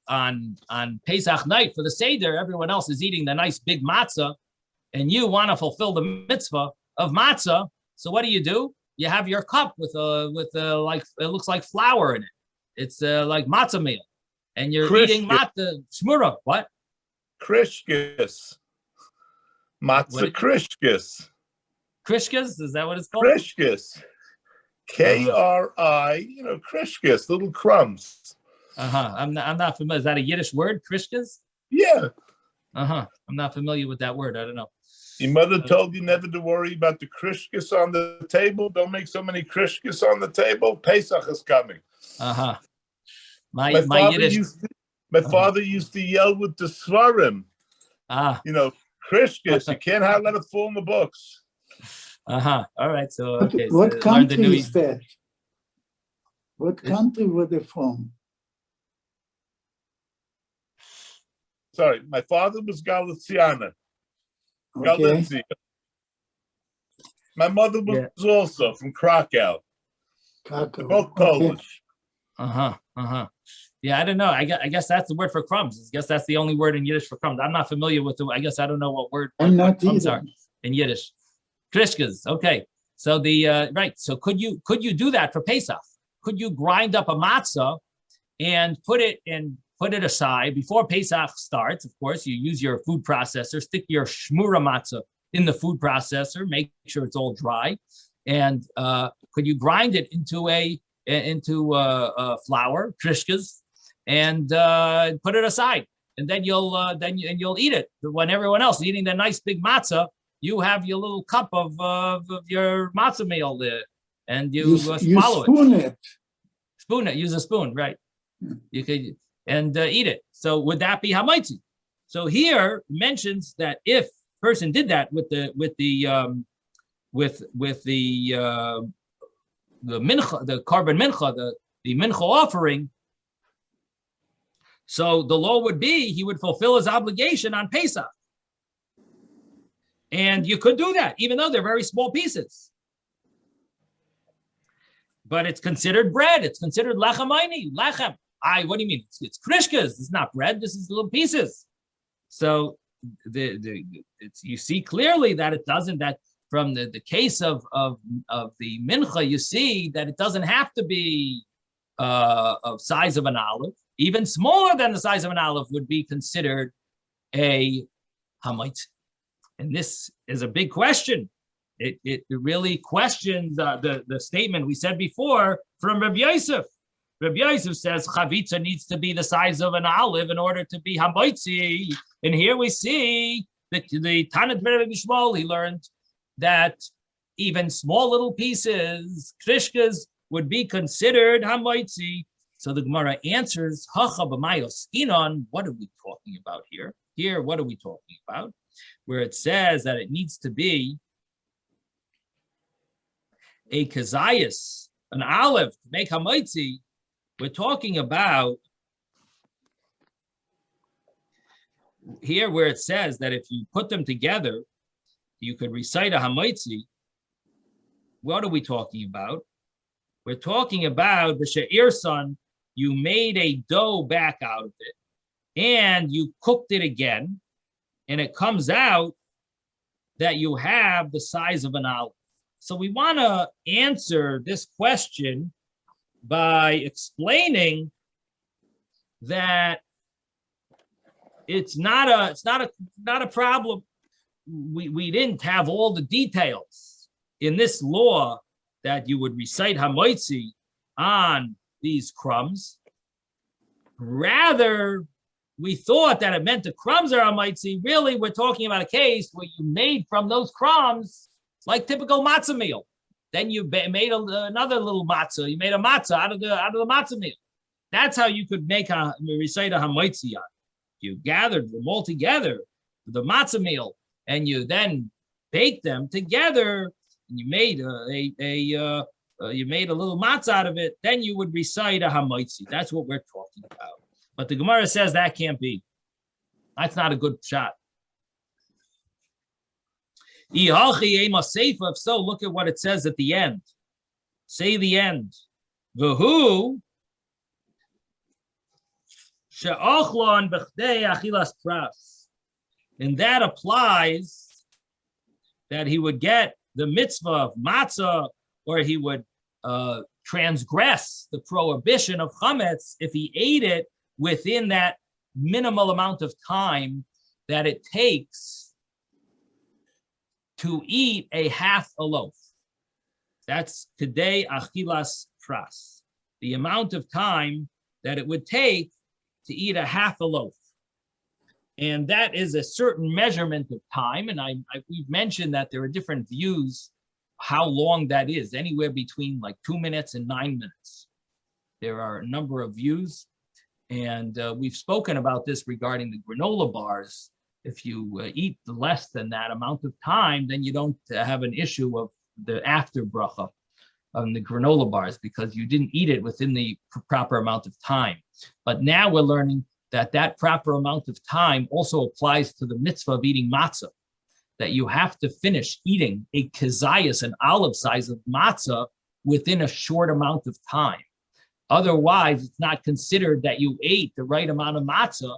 on Pesach night for the Seder, everyone else is eating the nice big matzah, and you want to fulfill the mitzvah of matzah. So what do? You have your cup with like it looks like flour in it. It's like matzah meal, and you're eating matzah shmura. What? Krishkis. Matzah krishkis. Krishkis? Is that what it's called? Krishkis. K-R-I, krishkis, little crumbs. I'm not familiar. Is that a Yiddish word, krishkis? Yeah. I'm not familiar with that word. I don't know. Your mother told you never to worry about the krishkis on the table. Don't make so many krishkis on the table. Pesach is coming. My father used to yell with the svarim. Krishkis, you can't let it fall in the books. All right. So okay. What country is that? What country were they from? Sorry, my father was Galiciana. Okay. Galicia. My mother was also from Krakow. They're both Polish. Yeah, I don't know. I guess that's the word for crumbs. I guess that's the only word in Yiddish for crumbs. I'm not familiar with I guess I don't know what word crumbs are in Yiddish. Krishkas. Okay. So right. So could you do that for Pesach? Could you grind up a matzah and put it and put it aside. Before Pesach starts, of course, you use your food processor, stick your shmura matzah in the food processor, make sure it's all dry, and could you grind it into flour, krishkas, and put it aside, and then you'll eat it. When everyone else is eating the nice big matzah, you have your little cup of your matzah meal there, and you swallow it. Spoon it. Use a spoon, right? You could eat it. So would that be hamaitzi? So here it mentions that if person did that with the mincha, the carbon mincha, the mincha offering. So the law would be he would fulfill his obligation on Pesach. And you could do that, even though they're very small pieces. But it's considered bread. It's considered lechem. What do you mean? It's krishkas. It's not bread. This is little pieces. So you see clearly that it doesn't, that from the case of the mincha, you see that it doesn't have to be of size of an olive. Even smaller than the size of an olive would be considered a hamait. And this is a big question. It really questions the statement we said before from Rabbi Yosef. Rabbi Yosef says chavitza needs to be the size of an olive in order to be hamaitzi. And here we see that the Tanat Rabbi Shmuel, he learned that even small little pieces, krishkas, would be considered hamaitzi. So the Gemara answers, Hacha b'mayos inon, what are we talking about here? Here, what are we talking about? Where it says that it needs to be a kazayas, an olive, to make hamaitzi. We're talking about here where it says that if you put them together, you could recite a hamaitzi. What are we talking about? We're talking about the she'ir son. You made a dough back out of it, and you cooked it again, and it comes out that you have the size of an olive. So we want to answer this question by explaining that it's not a problem. We didn't have all the details in this law that you would recite hamaitzi on these crumbs. Rather, we thought that it meant the crumbs are hamaitzi. Really, we're talking about a case where you made from those crumbs like typical matzah meal. Then you made another little matzah. You made a matzah out of the matzah meal. That's how you could recite a hamaitzi on. You gathered them all together, the matzah meal, and you then baked them together. And you made you made a little matzah out of it. Then you would recite a hamaitzi. That's what we're talking about. But the Gemara says that can't be. That's not a good shot. If so, look at what it says at the end. Say the end. V'hu she'ochlon b'chdei achilas pras. And that applies that he would get the mitzvah of matzah, or he would transgress the prohibition of chametz if he ate it within that minimal amount of time that it takes to eat a half a loaf. That's today achilas pras, the amount of time that it would take to eat a half a loaf. And that is a certain measurement of time. And we've mentioned that there are different views how long that is, anywhere between like 2 minutes and 9 minutes. There are a number of views. And we've spoken about this regarding the granola bars. If you eat less than that amount of time, then you don't have an issue of the after bracha on the granola bars because you didn't eat it within the proper amount of time. But now we're learning that that proper amount of time also applies to the mitzvah of eating matzah, that you have to finish eating a kazayas, an olive size of matzah, within a short amount of time. Otherwise, it's not considered that you ate the right amount of matzah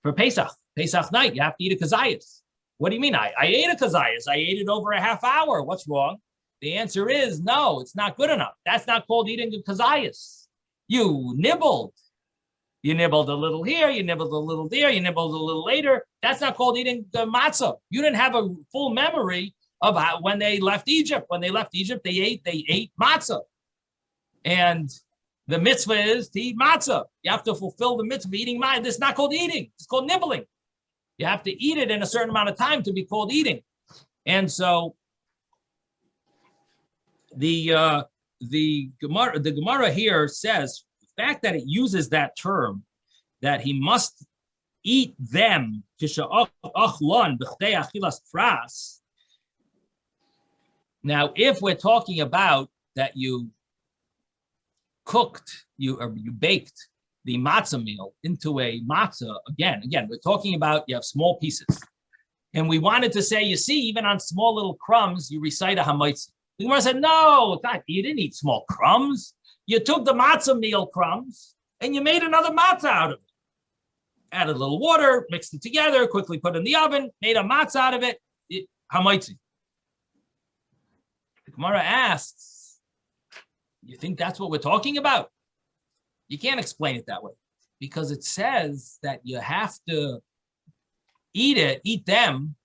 for Pesach night. You have to eat a kazayas. What do you mean? I ate a kazayas. I ate it over a half hour. What's wrong? The answer is no, it's not good enough. That's not called eating a kazayas. You nibbled. You nibbled a little here, you nibbled a little there, you nibbled a little later. That's not called eating the matzah. You didn't have a full memory of how, when they left Egypt. When they left Egypt, they ate matzah. And the mitzvah is to eat matzah. You have to fulfill the mitzvah of eating matzah. This is not called eating. It's called nibbling. You have to eat it in a certain amount of time to be called eating. And so the Gemara here says, the fact that it uses that term, that he must eat them, now, if we're talking about that you cooked, you baked the matzah meal into a matzah, again, we're talking about you have small pieces. And we wanted to say, you see, even on small little crumbs, you recite a hamaitzi. The Gemara said, no, you didn't eat small crumbs. You took the matzah meal crumbs and you made another matzah out of it. Added a little water, mixed it together, quickly put it in the oven, made a matzah out of it, hamaitzi. The Gemara asks, you think that's what we're talking about? You can't explain it that way because it says that you have to eat them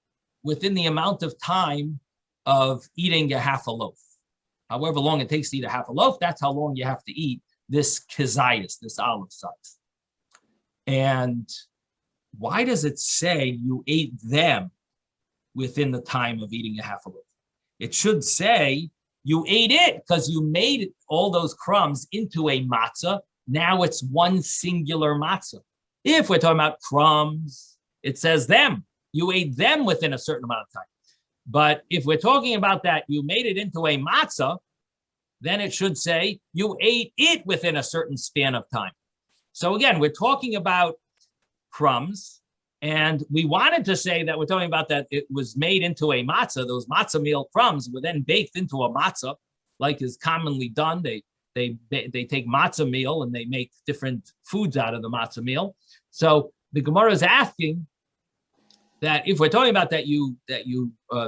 within the amount of time of eating a half a loaf. However long it takes to eat a half a loaf, that's how long you have to eat this kizayis, this olive size. And why does it say you ate them within the time of eating a half a loaf? It should say you ate it because you made all those crumbs into a matzah. Now it's one singular matzah. If we're talking about crumbs, it says them. You ate them within a certain amount of time. But if we're talking about that, you made it into a matzah, then it should say you ate it within a certain span of time. So again, we're talking about crumbs, and we wanted to say that we're talking about that it was made into a matzah. Those matzah meal crumbs were then baked into a matzah, like is commonly done. They take matzah meal and they make different foods out of the matzah meal. So the Gemara is asking that if we're talking about that you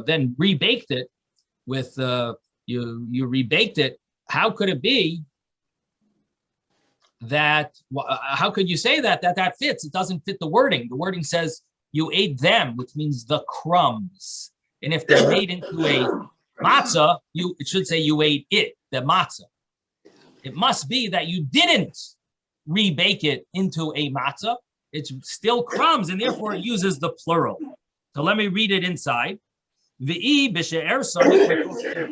then rebaked it with you rebaked it, how could it be that? How could you say that fits? It doesn't fit the wording. The wording says you ate them, which means the crumbs. And if they're made into a matzah, it should say you ate it, the matzah. It must be that you didn't rebake it into a matzah. It's still crumbs, and therefore it uses the plural. So let me read it inside. V'i b'she'er sonit.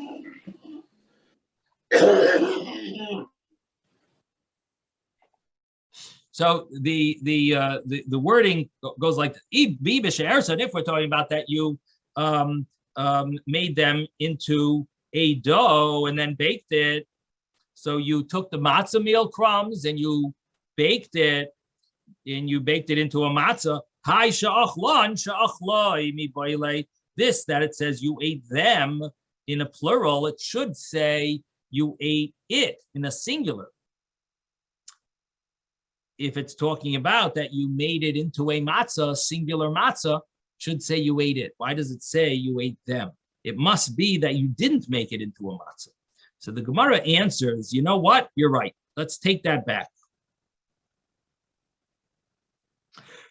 So the wording goes like this. V'i b'she'er sonit. If we're talking about that, you made them into a dough and then baked it. So you took the matzah meal crumbs and you baked it. And you baked it into a matzah. Hi sha'achlan sha'achloi mi boile. This that it says you ate them in a plural, it should say you ate it in a singular. If it's talking about that you made it into a matzah, singular matzah, should say you ate it. Why does it say you ate them? It must be that you didn't make it into a matzah. So the Gemara answers, you know what? You're right. Let's take that back.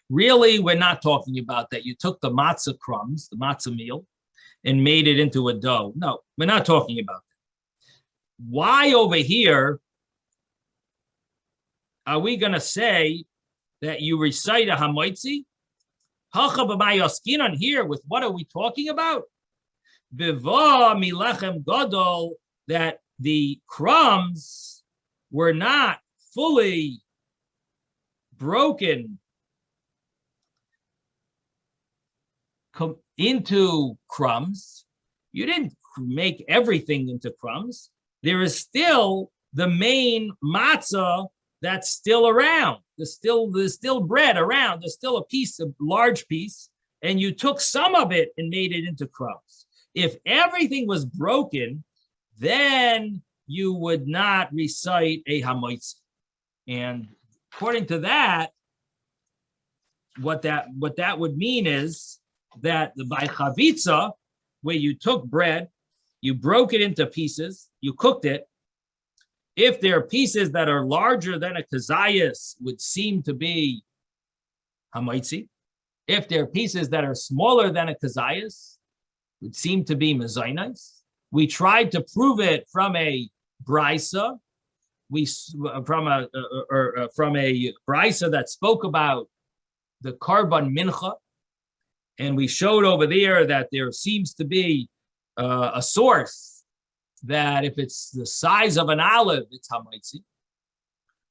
Really, we're not talking about that you took the matzah crumbs, the matzah meal, and made it into a dough. No, we're not talking about that. Why over here are we going to say that you recite a hamoitzi? On here, with what are we talking about? Biva milechem gadol, that the crumbs were not fully broken into crumbs. You didn't make everything into crumbs. There is still the main matzah that's still around. There's still bread around. There's still a large piece, and you took some of it and made it into crumbs. If everything was broken, then you would not recite a hamoitzi. And according to that, what that would mean is that by chavitza, where you took bread, you broke it into pieces, you cooked it, If there are pieces that are larger than a kazayas, would seem to be hamaitzi. If there are pieces that are smaller than a kazayas, would seem to be mezainis. We tried to prove it from a brisa. From a brisa that spoke about the karban mincha, and we showed over there that there seems to be a source that if it's the size of an olive, it's hamaitzi.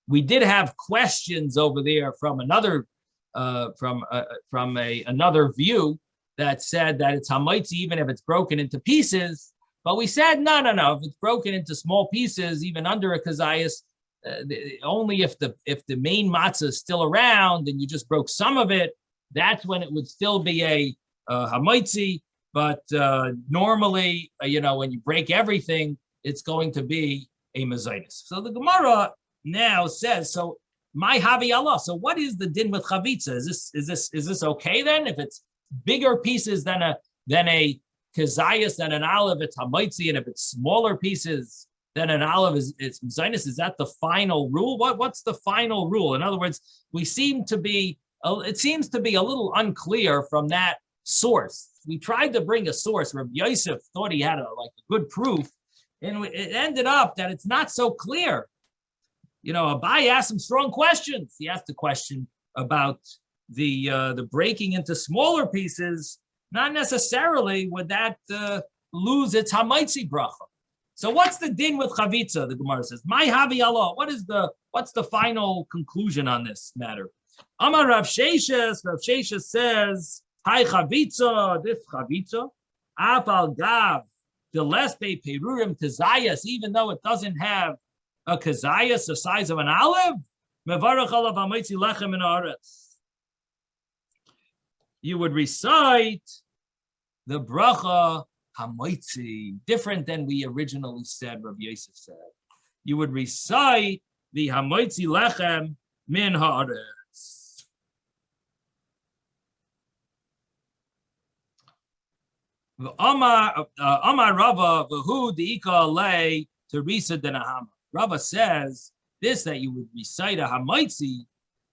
We did have questions over there from another another view that said that it's hamaitzi even if it's broken into pieces. But we said no. If it's broken into small pieces, even under a kazayas, only if the main matzah is still around and you just broke some of it, that's when it would still be a hamaitzi. But normally, when you break everything, it's going to be a mezainis. So the Gemara now says, so my havi Allah. So what is the din with chavitza? Is this okay then? If it's bigger pieces than a kazayas, than an olive, it's hamaitzi, and if it's smaller pieces than an olive, it's mezainis. Is that the final rule? What's the final rule? In other words, it seems to be a little unclear from that source. We tried to bring a source. Rabbi Yosef thought he had a good proof, and it ended up that it's not so clear. Abai asked some strong questions. He asked a question about the breaking into smaller pieces. Not necessarily would that lose its hamaitzi bracha. So what's the din with chavitza? The Gemara says, "My havi Allah." What's the final conclusion on this matter? Amar Rav Sheshes. Rav Sheshes says, "Hi chavitza, this chavitza, afal gav the lespe perurim tezayas, even though it doesn't have a kazayas the size of an olive, mevarach alav hamaitzi lechem in haaretz." You would recite the bracha hamaitzi, different than we originally said, Rav Yosef said. You would recite the hamaitzi lechem min haaretz. Amar Rava v'hu deika lei teresa denahama. Rava says this, that you would recite a hamaitzi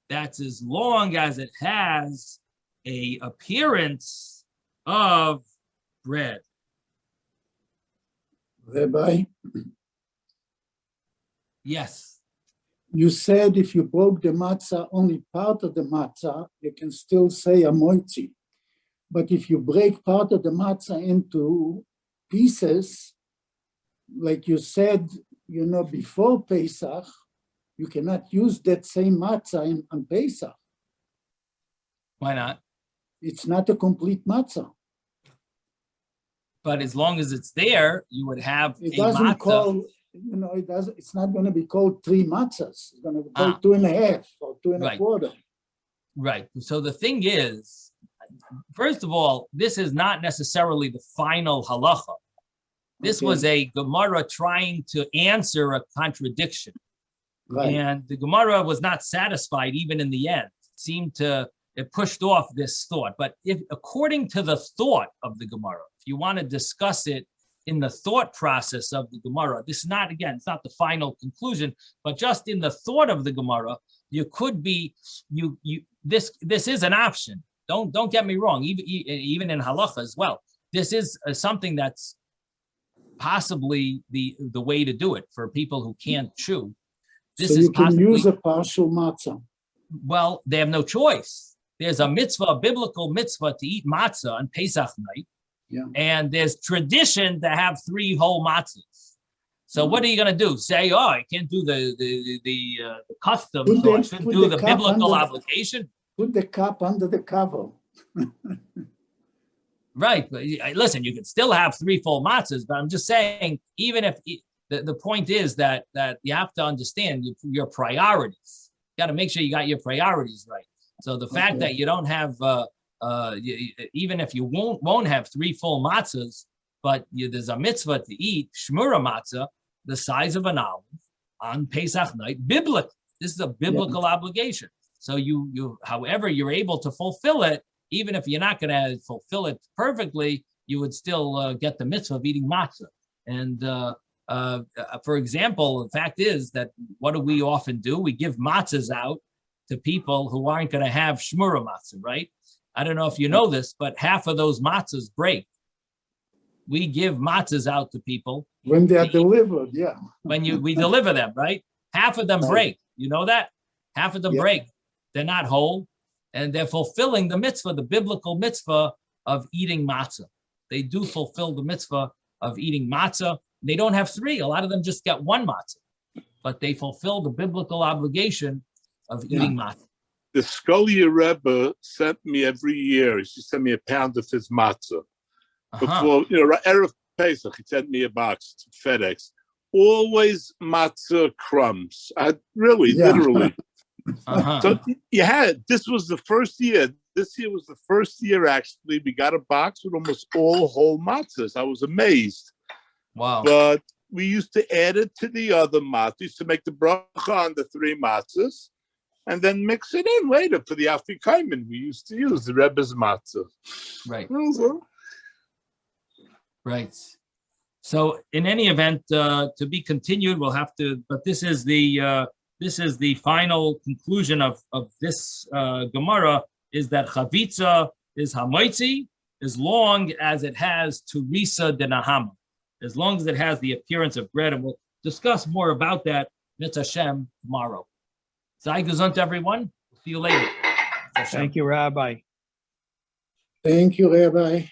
that's as long as it has a appearance of bread. Rabbi, Yes. you said if you broke the matzah, only part of the matzah, you can still say a moitzi. But if you break part of the matzah into pieces, like you said, before Pesach, you cannot use that same matzah on Pesach. Why not? It's not a complete matzah. But as long as it's there, you would have It a doesn't matzah. call, it's not going to be called 3 matzahs. It's going to be called 2.5 or 2.25. Right. So the thing is, first of all, this is not necessarily the final halacha. This was a Gemara trying to answer a contradiction. Right. And the Gemara was not satisfied even in the end. It pushed off this thought. But if according to the thought of the Gemara, if you want to discuss it in the thought process of the Gemara, this is not, again, it's not the final conclusion, but just in the thought of the Gemara, you could be, this is an option. Don't get me wrong, even in halacha as well. This is something that's possibly the way to do it for people who can't chew. This so is you can possibly, use a partial matzah. Well, they have no choice. There's a mitzvah, a biblical mitzvah to eat matzah on Pesach night. Yeah. And there's tradition to have 3 whole matzahs. So what are you going to do? Say, I can't do the custom, so I shouldn't do the biblical obligation? Put the cup under the cover. Right. But listen, you can still have 3 full matzahs, but I'm just saying, even if the point is that you have to understand your priorities. You got to make sure you got your priorities right. So the fact that you don't have, even if you won't have 3 full matzahs, but there's a mitzvah to eat shmura matzah, the size of an olive on Pesach night, biblical. This is a biblical obligation. So however you're able to fulfill it, even if you're not going to fulfill it perfectly, you would still get the mitzvah of eating matzah. And For example, the fact is that what do we often do? We give matzahs out to people who aren't going to have shmura matzah, right? I don't know if you know this, but half of those matzahs break. We give matzahs out to people when they are delivered, yeah. When we deliver them, right? Half of them break. You know that? Half of them break. They're not whole, and they're fulfilling the mitzvah, the biblical mitzvah of eating matzah. They do fulfill the mitzvah of eating matzah. They don't have three. A lot of them just get one matzah, but they fulfill the biblical obligation of eating matzah. The Scolia Rebbe sent me every year. He sent me a pound of his matzah. Before, Erev Pesach, he sent me a box to FedEx. Always matzah crumbs. Literally. So this was the first year. This year was the first year, actually. We got a box with almost all whole matzahs. I was amazed. Wow. But we used to add it to the other matzahs, used to make the bracha on the 3 matzahs, and then mix it in later for the Afrikaiman. We used to use the Rebbe's matzah. Right. Right. So in any event, to be continued, we'll have to, but this is the final conclusion of this Gemara, is that chavitza is hamoitzi as long as it has teresa de nahama, as long as it has the appearance of bread, and we'll discuss more about that, Mitz Hashem, tomorrow. Sei gesund, everyone. See you later. Thank you, Rabbi. Thank you, Rabbi.